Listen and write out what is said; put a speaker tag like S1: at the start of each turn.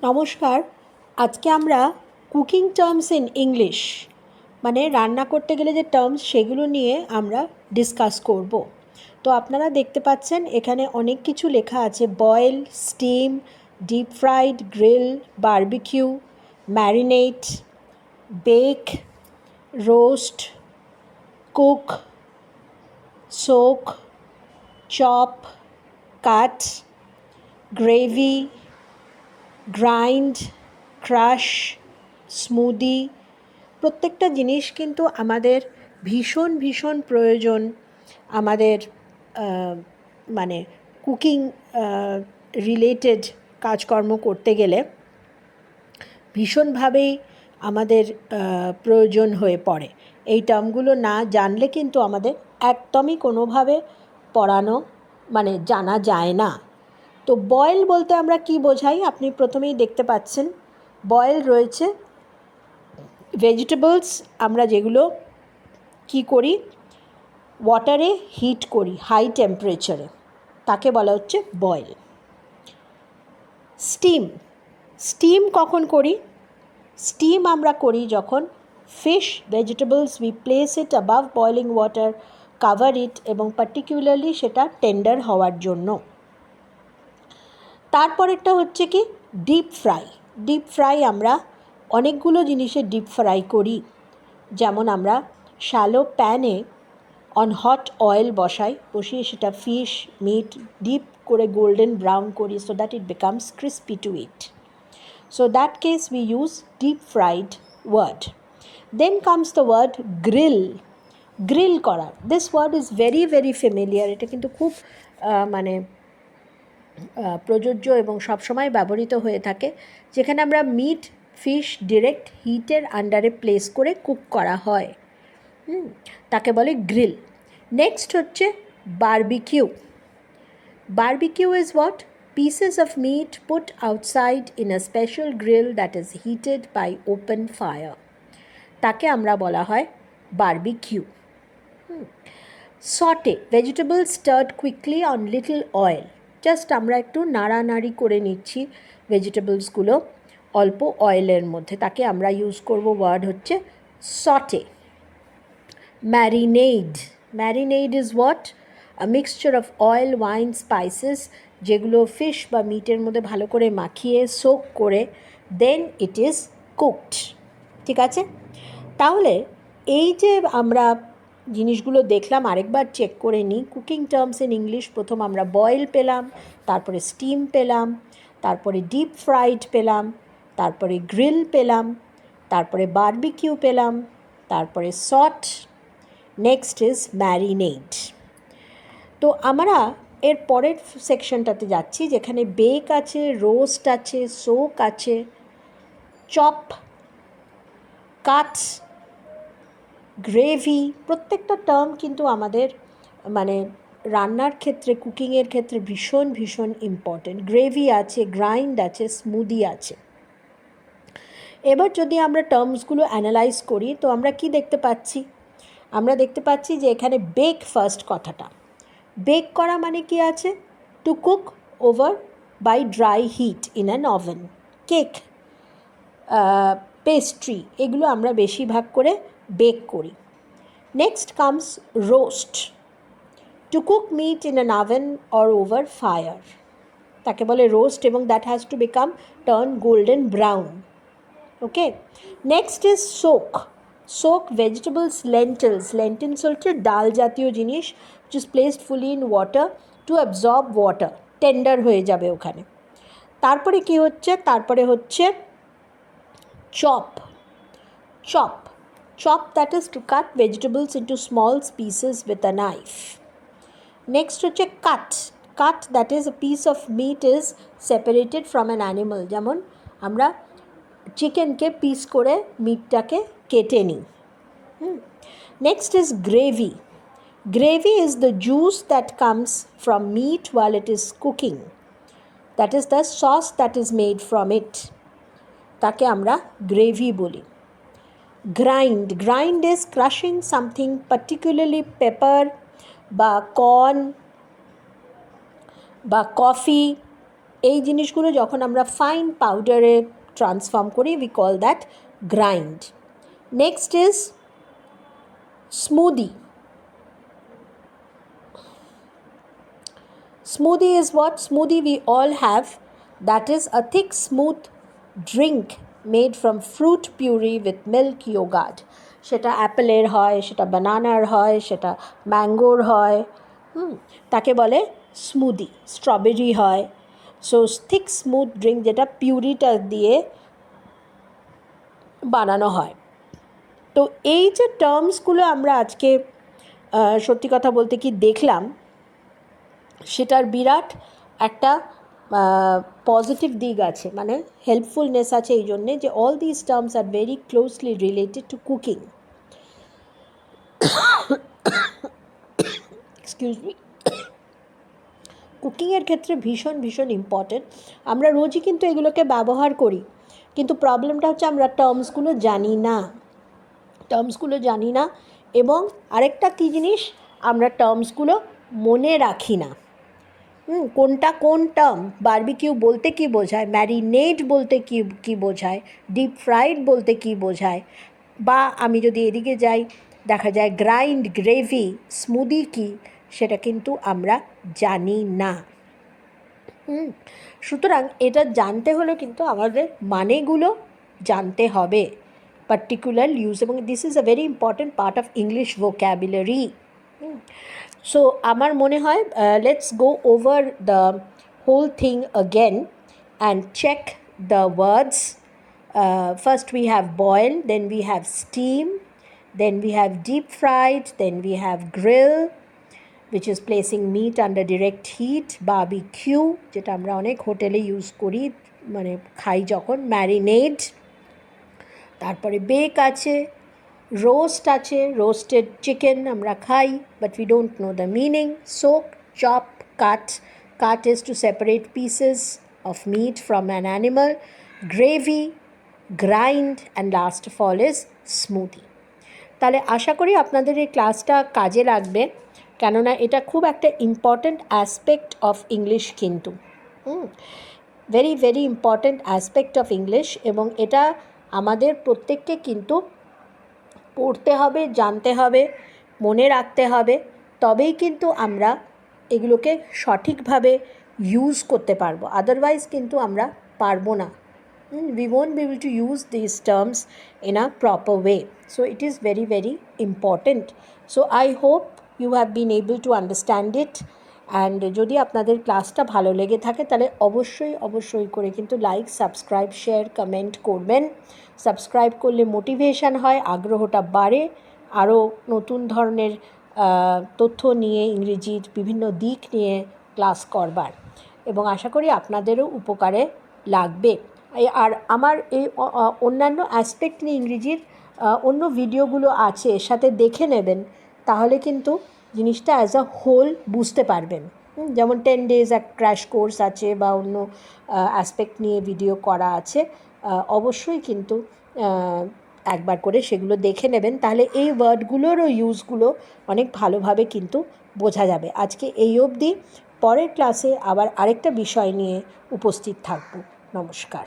S1: নমস্কার। আজকে আমরা কুকিং টার্মস ইন ইংলিশ মানে রান্না করতে গেলে যে টার্মস সেগুলো নিয়ে আমরা ডিসকাস করব। তো আপনারা দেখতে পাচ্ছেন এখানে অনেক কিছু লেখা আছে: boil, steam, deep fried, grill, barbecue, marinate, bake, roast, cook, soak, chop, cut, gravy, grind, crush, smoothie. প্রত্যেকটা জিনিস কিন্তু আমাদের ভীষণ ভীষণ প্রয়োজন আমাদের মানে কুকিং রিলেটেড কাজকর্ম করতে গেলে ভীষণভাবেই আমাদের প্রয়োজন হয়ে পড়ে। এই টার্মগুলো না জানলে কিন্তু আমাদের একদমই কোনোভাবে পড়ানো জানা যায় না। তো বয়েল বলতে আমরা কি বোঝাই আপনি প্রথমেই দেখতে পাচ্ছেন। বয়েল রয়েছে ভেজিটেবলস আমরা যেগুলো কি করি, ওয়াটারে হিট করি হাই টেম্পারেচারে, তাকে বলা হচ্ছে বয়েল। স্টিম, স্টিম কখন করি? স্টিম আমরা করি যখন fish vegetables we place it above boiling water, cover it, এবং পার্টিকুলারলি সেটা টেন্ডার হওয়ার জন্য। তারপরেরটা হচ্ছে কি ডিপ ফ্রাই। ডিপ ফ্রাই আমরা অনেকগুলো জিনিসে ডিপ ফ্রাই করি, যেমন আমরা শ্যালো প্যানে অন হট অয়েল বসিয়ে সেটা ফিশ মিট ডিপ করে গোল্ডেন ব্রাউন করি so that it becomes crispy to eat. So that case we use deep fried word. Then comes the word grill. Grill করা, this word is very very familiar. এটা কিন্তু খুব প্রযোজ্য এবং সবসময় ব্যবহৃত হয়ে থাকে, যেখানে আমরা মিট ফিশ ডিরেক্ট হিটের আন্ডারে প্লেস করে কুক করা হয়, তাকে বলে গ্রিল। নেক্সট হচ্ছে barbecue. Barbecue is what? Pieces of meat put outside in a special grill that is heated by open fire, তাকে আমরা বলা হয় barbecue. Saute, vegetables stirred quickly on little oil. Just আমরা একটু নাড়ানাড়ি করে নিচ্ছি ভেজিটেবলসগুলো অল্প অয়েলের মধ্যে, তাকে আমরা ইউজ করব ওয়ার্ড হচ্ছে saute. Marinade, marinade is what? A mixture of oil, wine, spices, যেগুলো ফিশ বা মিটের মধ্যে ভালো করে মাখিয়ে সোক করে দেন ইট ইজ কুকড। ঠিক আছে, তাহলে এই যে আমরা জিনিসগুলো দেখলাম আরেকবার চেক করে নিই। কুকিং টার্মস ইন ইংলিশ, প্রথম আমরা বয়েল পেলাম, তারপরে স্টিম পেলাম, তারপরে ডিপ ফ্রাইড পেলাম, তারপরে গ্রিল পেলাম, তারপরে বারবিকিউ পেলাম, তারপরে সট, নেক্সট ইজ ম্যারিনেড। তো আমরা এর পরের সেকশনটাতে যাচ্ছি, যেখানে বেক আছে, রোস্ট আছে, সোক আছে, চপ, কাট, গ্রেভি। প্রত্যেকটা টার্ম কিন্তু আমাদের রান্নার ক্ষেত্রে কুকিংয়ের ক্ষেত্রে ভীষণ ভীষণ ইম্পর্টেন্ট। গ্রেভি আছে, গ্রাইন্ড আছে, স্মুদি আছে। এবার যদি আমরা টার্মসগুলো অ্যানালাইজ করি তো আমরা কি দেখতে পাচ্ছি? আমরা দেখতে পাচ্ছি যে এখানে বেক ফার্স্ট কথাটা। বেক করা মানে কি আছে? To cook over by dry heat in an oven. Cake, pastry, এগুলো আমরা বেশিরভাগ করে বেক করি। Next comes roast, to cook meat in an oven or over fire, তাকে বলে রোস্ট, এবং that has to become turn golden brown. Okay, next is soak. Soak vegetables, lentils, lentils হচ্ছে ডাল জাতীয় জিনিস, which is placed fully in water to absorb water, tender হয়ে যাবে ওখানে। তারপরে কি হচ্ছে? তারপরে হচ্ছে chop. Chop, chop, that is to cut vegetables into small pieces with a knife. Next হচ্ছে cut. Cut, that is a piece of meat is separated from an animal, যেমন আমরা চিকেনকে পিস করে মিটটাকে কেটে নিই। Next is gravy. Gravy is the juice that comes from meat while it is cooking. That is the sauce that is made from it. তাকে আমরা gravy বলি। Grind. Grind is crushing something, particularly pepper বা corn বা coffee এই জিনিসগুলো যখন আমরা fine পাউডারে transform করি we call that grind. Next is smoothie. Smoothie is what? Smoothie we all have. That is a thick, smooth drink made from fruit puree with milk, yogurt. সেটা অ্যাপেলের হয়, সেটা বানানার হয়, সেটা ম্যাঙ্গোর হয়, তাকে বলে স্মুদি. স্ট্রবেরি হয়. সো থিক স্মুথ ড্রিঙ্ক যেটা পিউরিটা দিয়ে বানানো হয়. তো এই যে টার্মসগুলো আমরা আজকে সত্যি কথা বলতে কি দেখলাম, সেটার বিরাট একটা পজিটিভ দিক আছে, মানে হেল্পফুলনেস আছে এই জন্যে যে all this terms are very closely related to cooking. Excuse me. কুকিংয়ের ক্ষেত্রে ভীষণ ভীষণ ইম্পর্টেন্ট. আমরা রোজই কিন্তু এগুলোকে ব্যবহার করি, কিন্তু প্রবলেমটা হচ্ছে আমরা টার্মসগুলো জানি না. এবং আরেকটা কী জিনিস, আমরা টার্মসগুলো মনে রাখি না. কোনটা কোন টার্ম, বারবিকিউ বলতে কী বোঝায়, ম্যারিনেড বলতে কী বোঝায়, ডিপ ফ্রাইড বলতে কী বোঝায়, বা আমি যদি এদিকে যাই দেখা যায় গ্রাইন্ড, গ্রেভি, স্মুদি কী, সেটা কিন্তু আমরা জানি না. সুতরাং এটা জানতে হলে কিন্তু আমাদের মানেগুলো জানতে হবে, পার্টিকুলার ইউজ, এবং this is a very important part of English vocabulary. So আমার মনে হয় let's go over the whole thing again and check the words. First we have boil, then we have steam, then we have deep fried, then we have grill, which is placing meat under direct heat, barbecue যেটা আমরা অনেক হোটেলে use করি, মানে খাই যখন, marinade, তারপরে bake আছে, রোস্ট আছে, রোস্টেড চিকেন আমরা খাই but we don't know the meaning, soak, chop, cut is to separate pieces of meat from an animal, gravy, grind, and last of all is smoothie. তাহলে আশা করি আপনাদের এই ক্লাসটা কাজে লাগবে, কেননা এটা খুব একটা ইম্পর্ট্যান্ট অ্যাসপেক্ট অফ ইংলিশ, কিন্তু very very important aspect of English, এবং এটা আমাদের প্রত্যেককে কিন্তু পড়তে হবে, জানতে হবে, মনে রাখতে হবে, তবেই কিন্তু আমরা এগুলোকে সঠিকভাবে ইউজ করতে পারবো. আদারওয়াইজ কিন্তু আমরা পারবো না. We won't be able to use these terms in a proper way. So it is very very important. So I hope you have been able to understand it. And যদি আপনাদের ক্লাসটা ভালো লেগে থাকে তাহলে অবশ্যই করে কিন্তু লাইক, সাবস্ক্রাইব, শেয়ার, কমেন্ট করবেন. সাবস্ক্রাইব করলে মোটিভেশন হয়, আগ্রহটা বাড়ে আরও নতুন ধরনের তথ্য নিয়ে, ইংরেজির বিভিন্ন দিক নিয়ে ক্লাস করবার, এবং আশা করি আপনাদেরও উপকারে লাগবে. আর আমার এই অন্যান্য অ্যাসপেক্ট নিয়ে ইংরেজির অন্য ভিডিওগুলো আছে, এর সাথে দেখে নেবেন, তাহলে কিন্তু জিনিসটা অ্যাজ আ হোল বুঝতে পারবেন. যেমন 10 days এক ক্র্যাশ কোর্স আছে, বা অন্য অ্যাসপেক্ট নিয়ে ভিডিও করা আছে, অবশ্যই কিন্তু একবার করে সেগুলো দেখে নেবেন, তাহলে এই ওয়ার্ডগুলোরও ইউজগুলো অনেক ভালোভাবে কিন্তু বোঝা যাবে. আজকে এই অবধি, পরের ক্লাসে আবার আরেকটা বিষয় নিয়ে উপস্থিত থাকব. নমস্কার.